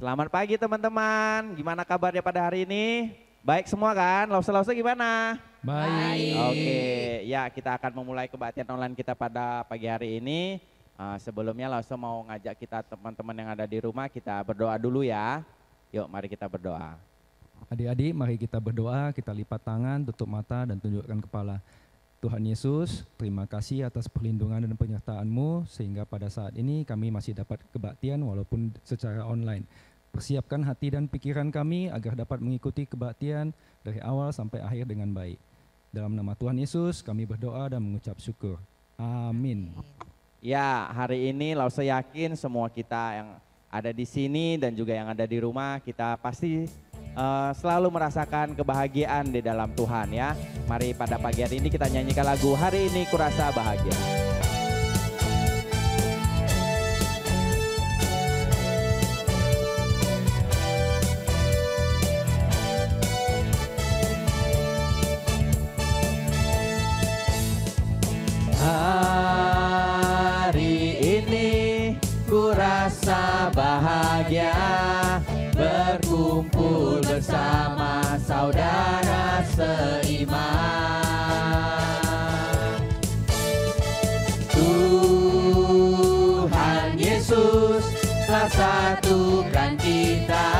Selamat pagi teman-teman, gimana kabarnya pada hari ini? Baik semua kan? Lause-lause gimana? Baik. Oke, ya kita akan memulai kebaktian online kita pada pagi hari ini. Sebelumnya Lause mau ngajak kita teman-teman yang ada di rumah, kita berdoa dulu ya. Yuk mari kita berdoa. Adik-adik, mari kita berdoa, kita lipat tangan, tutup mata dan tunjukkan kepala. Tuhan Yesus, terima kasih atas perlindungan dan penyertaan-Mu sehingga pada saat ini kami masih dapat kebaktian walaupun secara online. Persiapkan hati dan pikiran kami agar dapat mengikuti kebaktian dari awal sampai akhir dengan baik. Dalam nama Tuhan Yesus kami berdoa dan mengucap syukur. Amin. Ya, hari ini Lause yakin semua kita yang ada di sini dan juga yang ada di rumah, kita pasti selalu merasakan kebahagiaan di dalam Tuhan ya. Mari pada pagi hari ini kita nyanyikan lagu Hari Ini Kurasa Bahagia. Hari ini kurasa bahagia, berkumpul bersama saudara seiman. Tuhan Yesus telah satukan kita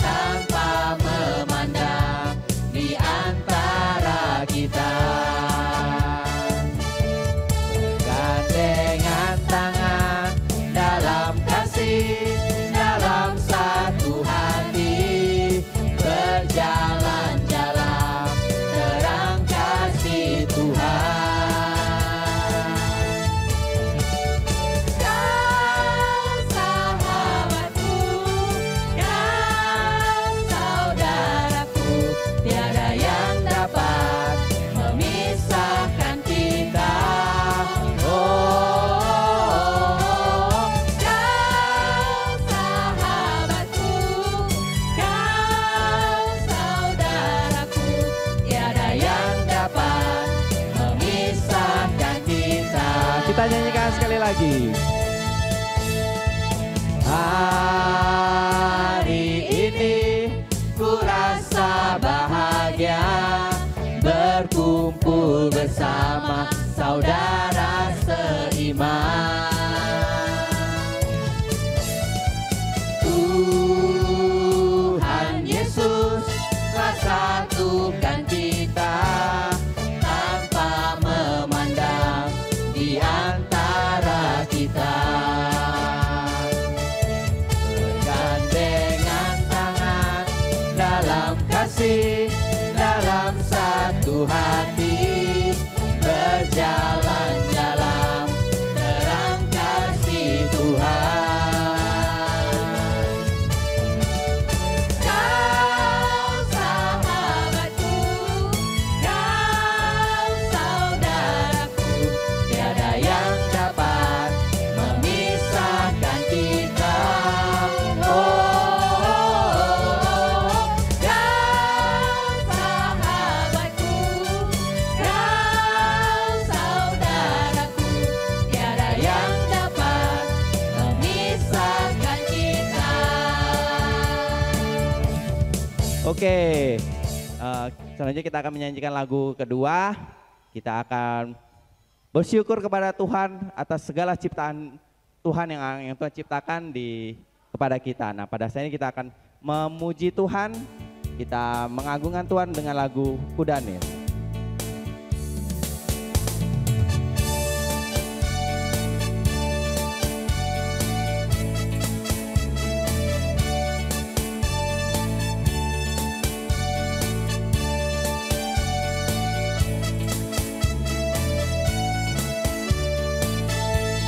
tanpa memandang di antara kita. Gandengan tangan dalam kasih, dalam satu hati, berjalan-jalan terang kasih Tuhan. Kau sahabatku, kau saudaraku, tiada yang dapat memisahkan kita. Kita nyanyikan sekali lagi. Hari ini kurasa bahagia, berkumpul bersama saudara seiman. Tuhan Yesus telah satukan kita tanpa memandang di antara kita. Bergandengan tangan dalam kasih, dalam satu hati, berjalan-jalan terang kasih Tuhan. Kau sahabatku, kau saudaraku, tiada yang dapat memisahkan kita. Kau sahabatku, kau saudaraku, tiada yang dapat memisahkan kita. Oke, selanjutnya kita akan menyanyikan lagu kedua. Kita akan bersyukur kepada Tuhan atas segala ciptaan Tuhan yang Tuhan ciptakan kepada kita. Nah, pada saat ini kita akan memuji Tuhan, kita mengagungkan Tuhan dengan lagu Kudanil.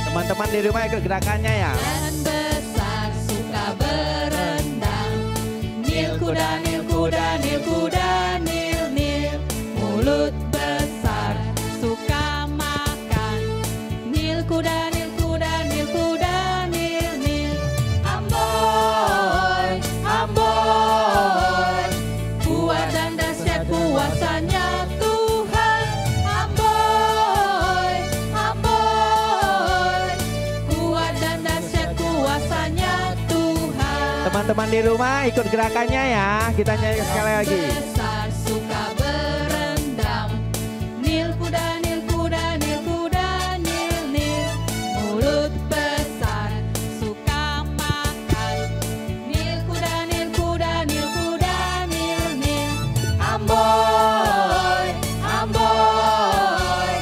Teman-teman di rumah ikut gerakannya ya. Dan besar suka berendang, nil kuda nil kuda nil kuda nil nil. Mulut besar suka makan, nil kuda nil kuda nil kuda nil nil. Amboi amboi, kuat dan dahsyat kuasanya Tuhan. Amboi amboi, kuat dan dahsyat kuasanya Teman-teman di rumah ikut gerakannya ya. Kita nyanyi sekali lagi. Besar suka berendam. Nil kuda, nil kuda, nil kuda, nil nil. Mulut besar suka makan. Nil kuda, nil kuda, nil kuda, nil nil. Amboy, amboy.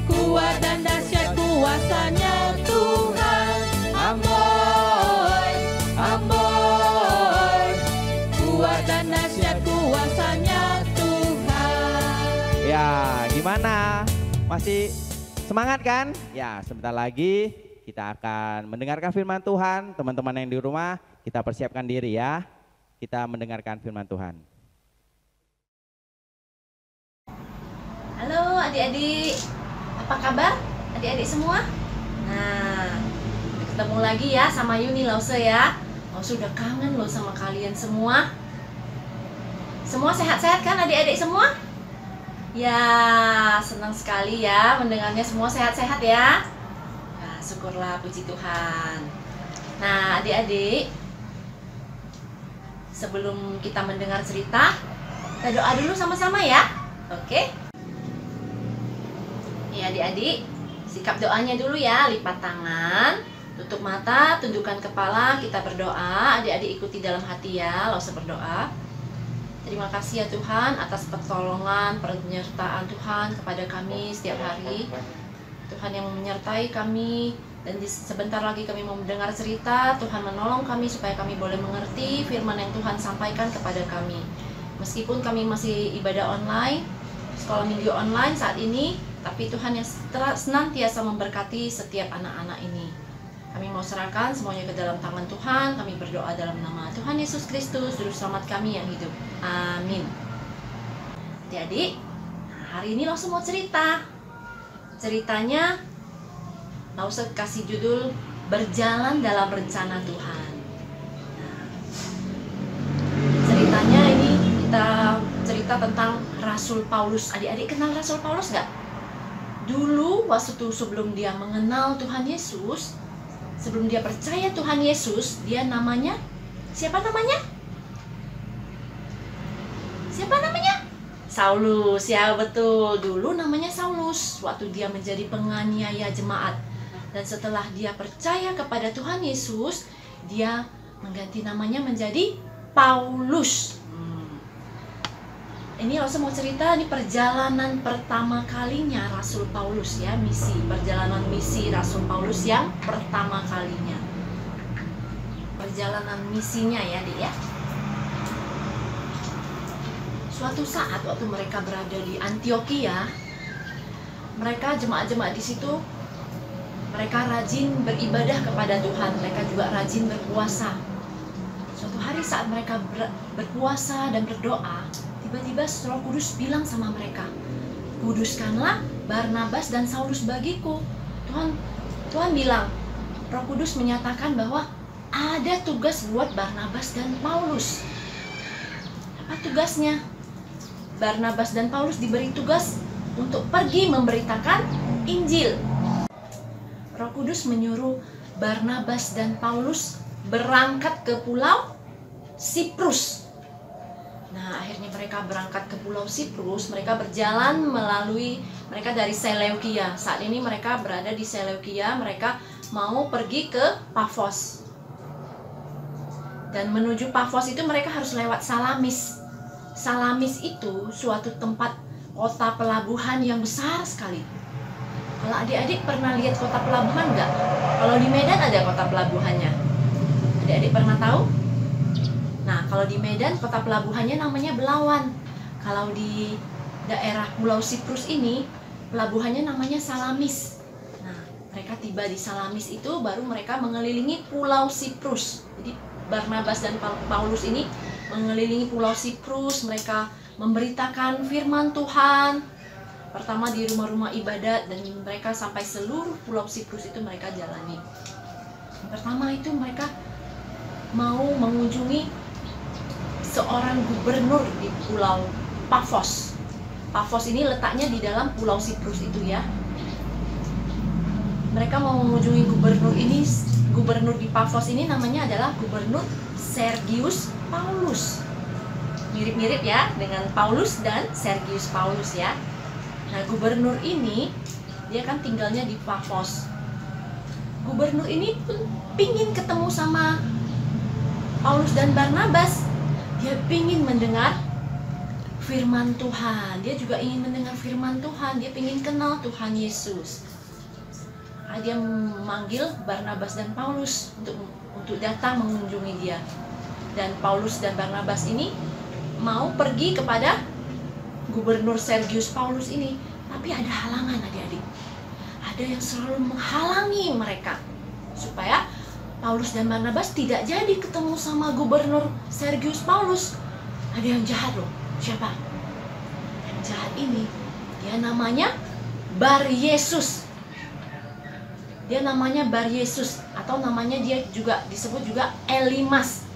Kuat dan dahsyat kuasanya Tuhan. Amboy, amboy. Kuat dan dahsyat kuasanya Tuhan. Ya, gimana? Masih semangat kan? Ya, sebentar lagi kita akan mendengarkan firman Tuhan. Teman-teman yang di rumah, kita persiapkan diri ya. Kita mendengarkan firman Tuhan. Halo adik-adik, apa kabar adik-adik semua? Nah, ketemu lagi ya sama Yuni Lause ya. Lause udah kangen loh sama kalian semua. Semua sehat-sehat kan adik-adik semua? Ya, senang sekali ya mendengarnya semua sehat-sehat ya. Nah, syukurlah, puji Tuhan. Nah adik-adik, sebelum kita mendengar cerita, kita doa dulu sama-sama ya. Oke? Ya adik-adik, sikap doanya dulu ya. Lipat tangan, tutup mata, tundukkan kepala, kita berdoa. Adik-adik ikuti dalam hati ya, Lause berdoa. Terima kasih ya Tuhan atas pertolongan, penyertaan Tuhan kepada kami setiap hari. Tuhan yang menyertai kami, dan sebentar lagi kami mau mendengar cerita. Tuhan menolong kami supaya kami boleh mengerti firman yang Tuhan sampaikan kepada kami. Meskipun kami masih ibadah online, sekolah minggu online saat ini, tapi Tuhan yang senantiasa memberkati setiap anak-anak ini. Kami mau serahkan semuanya ke dalam tangan Tuhan. Kami berdoa dalam nama Tuhan Yesus Kristus, Juru Selamat kami yang hidup. Amin. Adik-adik, hari ini Lause mau cerita. Ceritanya Lause kasih judul Berjalan dalam Rencana Tuhan. Nah, ceritanya ini kita cerita tentang Rasul Paulus. Adik-adik kenal Rasul Paulus nggak? Dulu waktu itu sebelum dia mengenal Tuhan Yesus, sebelum dia percaya Tuhan Yesus, dia namanya, siapa namanya? Siapa namanya? Saulus, ya betul. Dulu namanya Saulus, waktu dia menjadi penganiaya jemaat. Dan setelah dia percaya kepada Tuhan Yesus, dia mengganti namanya menjadi Paulus. Ini Lause mau cerita, ini perjalanan pertama kalinya Rasul Paulus ya, perjalanan misi Rasul Paulus yang pertama kalinya. Perjalanan misinya ya, Dik ya. Suatu saat waktu mereka berada di Antioquia, mereka jemaat-jemaat di situ, mereka rajin beribadah kepada Tuhan, mereka juga rajin berpuasa. Suatu hari saat mereka berpuasa dan berdoa, tiba-tiba Roh Kudus bilang sama mereka, kuduskanlah Barnabas dan Saulus bagiku. Tuhan bilang, Roh Kudus menyatakan bahwa ada tugas buat Barnabas dan Paulus. Apa tugasnya? Barnabas dan Paulus diberi tugas untuk pergi memberitakan Injil. Roh Kudus menyuruh Barnabas dan Paulus berangkat ke pulau Siprus. Nah, akhirnya mereka berangkat ke pulau Siprus. Mereka berjalan mereka dari Seleukia. Saat ini mereka berada di Seleukia. Mereka mau pergi ke Pafos. Dan menuju Pafos itu mereka harus lewat Salamis. Salamis itu suatu tempat kota pelabuhan yang besar sekali. Kalau adik-adik pernah lihat kota pelabuhan nggak? Kalau di Medan ada kota pelabuhannya. Adik-adik pernah tahu? Nah, kalau di Medan kota pelabuhannya namanya Belawan. Kalau di daerah Pulau Siprus ini pelabuhannya namanya Salamis. Nah, mereka tiba di Salamis itu baru mereka mengelilingi Pulau Siprus. Jadi Barnabas dan Paulus ini mengelilingi Pulau Siprus, mereka memberitakan firman Tuhan. Pertama di rumah-rumah ibadat, dan mereka sampai seluruh Pulau Siprus itu mereka jalani. Pertama itu mereka mau mengunjungi seorang gubernur di Pulau Pafos. Pafos ini letaknya di dalam Pulau Siprus itu ya. Mereka mau mengunjungi gubernur di Pafos ini namanya adalah Gubernur Sergius Paulus. Mirip-mirip ya dengan Paulus dan Sergius Paulus ya. Nah, gubernur ini dia kan tinggalnya di Pafos. Gubernur ini pun pingin ketemu sama Paulus dan Barnabas. Dia pingin mendengar firman Tuhan. Dia juga ingin mendengar firman Tuhan. Dia pingin kenal Tuhan Yesus. Nah, dia memanggil Barnabas dan Paulus untuk datang mengunjungi dia. Dan Paulus dan Barnabas ini mau pergi kepada Gubernur Sergius Paulus ini, tapi ada halangan adik-adik. Ada yang selalu menghalangi mereka supaya Paulus dan Barnabas tidak jadi ketemu sama Gubernur Sergius Paulus. Ada yang jahat loh. Siapa? Yang jahat ini dia namanya Bar Yesus. Dia namanya Bar Yesus, atau namanya dia juga disebut juga Elimas.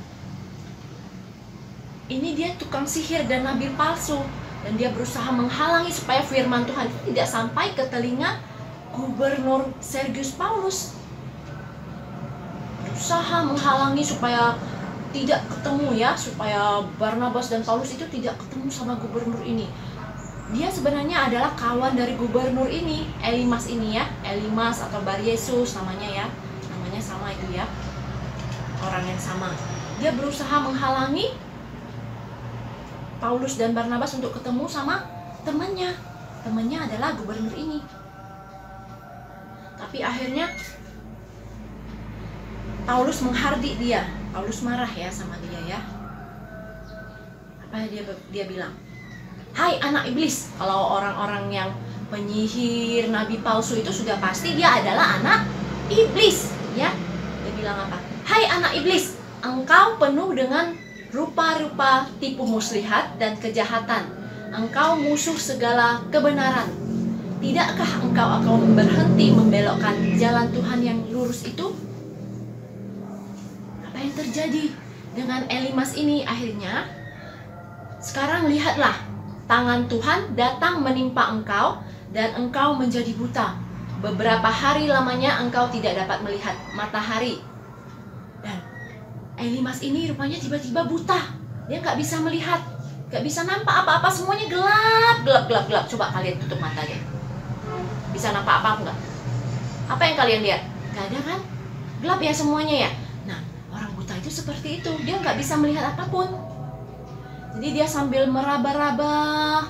Ini dia tukang sihir dan nabi palsu, dan dia berusaha menghalangi supaya firman Tuhan tidak sampai ke telinga Gubernur Sergius Paulus. Berusaha menghalangi supaya tidak ketemu ya, supaya Barnabas dan Paulus itu tidak ketemu sama gubernur ini. Dia sebenarnya adalah kawan dari gubernur ini, Elimas ini ya, Elimas atau Bar Yesus namanya ya, namanya sama itu ya, orang yang sama. Dia berusaha menghalangi Paulus dan Barnabas untuk ketemu sama temannya. Temannya adalah gubernur ini. Tapi akhirnya Paulus menghardik dia. Paulus marah ya sama dia ya. Apa dia bilang? Hai anak iblis. Kalau orang-orang yang penyihir, nabi palsu itu sudah pasti dia adalah anak iblis ya. Dia bilang apa? Hai anak iblis, engkau penuh dengan rupa-rupa tipu muslihat dan kejahatan. Engkau musuh segala kebenaran. Tidakkah engkau akan berhenti membelokkan jalan Tuhan yang lurus itu? Apa yang terjadi dengan Elimas ini akhirnya? Sekarang lihatlah, tangan Tuhan datang menimpa engkau dan engkau menjadi buta. Beberapa hari lamanya engkau tidak dapat melihat matahari. Dan Elimas ini rupanya tiba-tiba buta. Dia nggak bisa melihat, nggak bisa nampak apa-apa, semuanya gelap. Coba kalian tutup mata deh. Bisa nampak apa enggak? Apa yang kalian lihat? Nggak ada kan? Gelap ya semuanya ya. Nah, orang buta itu seperti itu. Dia nggak bisa melihat apapun. Jadi dia sambil meraba-raba.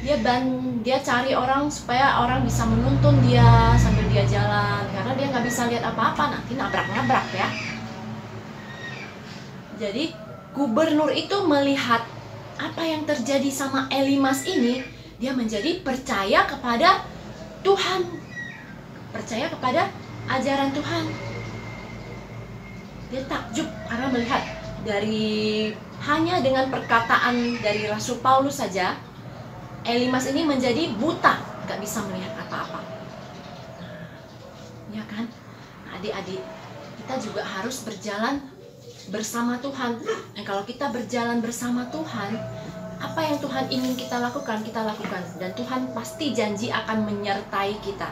Dia cari orang supaya orang bisa menuntun dia sambil dia jalan. Karena dia nggak bisa lihat apa-apa. Nanti nabrak-nabrak ya. Jadi gubernur itu melihat apa yang terjadi sama Elimas ini. Dia menjadi percaya kepada Tuhan, percaya kepada ajaran Tuhan. Dia takjub karena melihat dari hanya dengan perkataan dari Rasul Paulus saja, Elimas ini menjadi buta, gak bisa melihat apa-apa. Ya kan, adik-adik, kita juga harus berjalan bersama Tuhan. Dan kalau kita berjalan bersama Tuhan, apa yang Tuhan ingin kita lakukan, dan Tuhan pasti janji akan menyertai kita.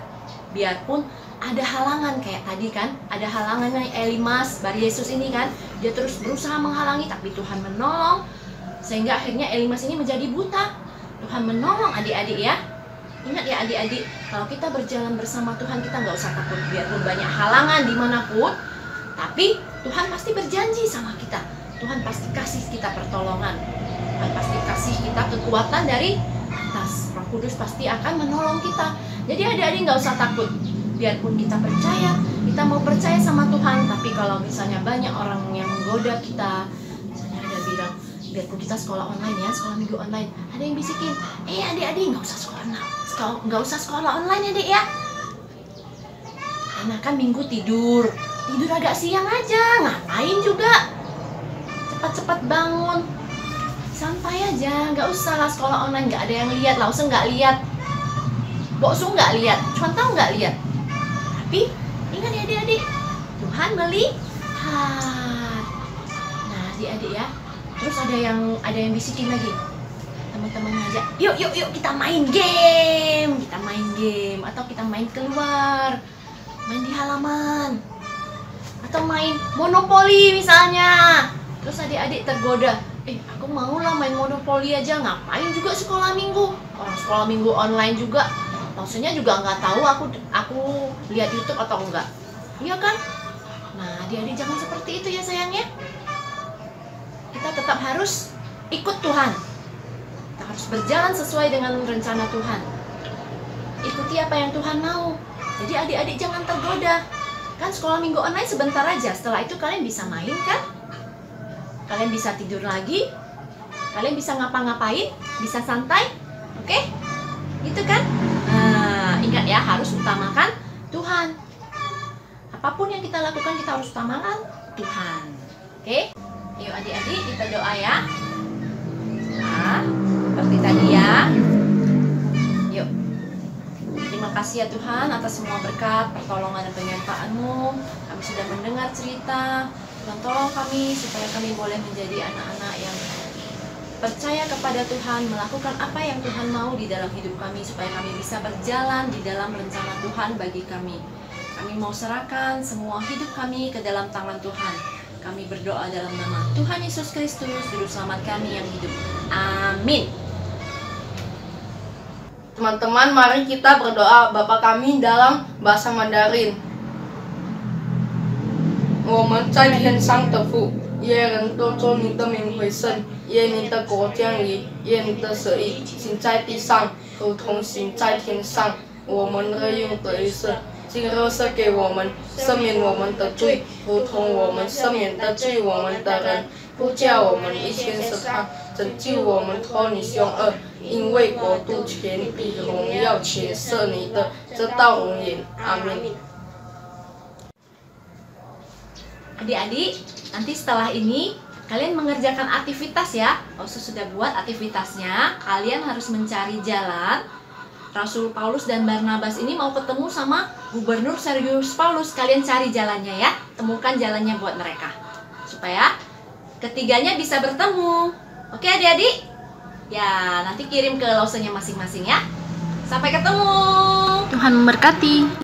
Biarpun ada halangan kayak tadi kan, ada halangannya Elimas, Bar Yesus ini kan, dia terus berusaha menghalangi, tapi Tuhan menolong sehingga akhirnya Elimas ini menjadi buta. Tuhan menolong adik-adik ya. Ingat ya adik-adik, kalau kita berjalan bersama Tuhan, kita nggak usah takut. Biarpun banyak halangan dimanapun, tapi Tuhan pasti berjanji sama kita. Tuhan pasti kasih kita pertolongan. Tuhan pasti kasih kita kekuatan dari atas. Roh Kudus pasti akan menolong kita. Jadi adik-adik nggak usah takut. Biarpun kita percaya, kita mau percaya sama Tuhan, tapi kalau misalnya banyak orang yang menggoda kita, misalnya ada bilang, biarpun kita sekolah online ya, sekolah minggu online, ada yang bisikin, adik-adik nggak usah sekolah online ya dek ya. Karena kan minggu tidur agak siang aja, ngapain juga? Cepat-cepat bangun, santai aja, nggak usah lah sekolah online, nggak ada yang lihat, langsung nggak lihat, boksu nggak lihat, cuma tahu nggak lihat. Tapi ingat ya adik-adik, Tuhan melihat. Nah adik-adik ya, terus ada yang bisikin lagi, teman-temannya aja, yuk kita main game, atau kita main keluar, main di halaman. atau main monopoli misalnya. Terus adik-adik tergoda, aku mau lah main monopoli aja, ngapain juga sekolah minggu, orang sekolah minggu online juga, maksudnya juga nggak tahu aku lihat YouTube atau enggak, iya kan? Nah, adik-adik jangan seperti itu ya sayangnya. Kita tetap harus ikut Tuhan, kita harus berjalan sesuai dengan rencana Tuhan, ikuti apa yang Tuhan mau. Jadi adik-adik jangan tergoda, kan sekolah minggu online sebentar aja, setelah itu kalian bisa main kan? Kalian bisa tidur lagi, kalian bisa ngapa-ngapain, bisa santai, oke? Gitu kan? Nah, ingat ya, harus utamakan Tuhan. Apapun yang kita lakukan, kita harus utamakan Tuhan. Oke? Yuk adik-adik, kita doa ya. Nah, seperti tadi ya. Yuk. Terima kasih ya Tuhan atas semua berkat, pertolongan dan penyertaan-Mu. Kami sudah mendengar cerita. Tuhan tolong kami supaya kami boleh menjadi anak-anak yang percaya kepada Tuhan, melakukan apa yang Tuhan mau di dalam hidup kami, supaya kami bisa berjalan di dalam rencana Tuhan bagi kami. Kami mau serahkan semua hidup kami ke dalam tangan Tuhan. Kami berdoa dalam nama Tuhan Yesus Kristus, Juru Selamat kami yang hidup. Amin. Teman-teman, mari kita berdoa Bapa kami dalam bahasa Mandarin. 我们在天上的父，愿人都尊你的名为圣，愿你的国降临，愿你的旨意行在地上，如同行在天上。我们日用的一生，今日赐给我们，赦免我们的罪，如同我们赦免的罪我们的人，不叫我们一心试探，拯救我们脱离凶恶。因为国度、权柄、荣耀，全是你的，直到永远。阿门。 Adik-adik, nanti setelah ini kalian mengerjakan aktivitas ya. Osus sudah buat aktivitasnya. Kalian harus mencari jalan. Rasul Paulus dan Barnabas ini mau ketemu sama Gubernur Sergius Paulus. Kalian cari jalannya ya. Temukan jalannya buat mereka. Supaya ketiganya bisa bertemu. Oke adik-adik? Ya, nanti kirim ke lawsunya masing-masing ya. Sampai ketemu. Tuhan memberkati.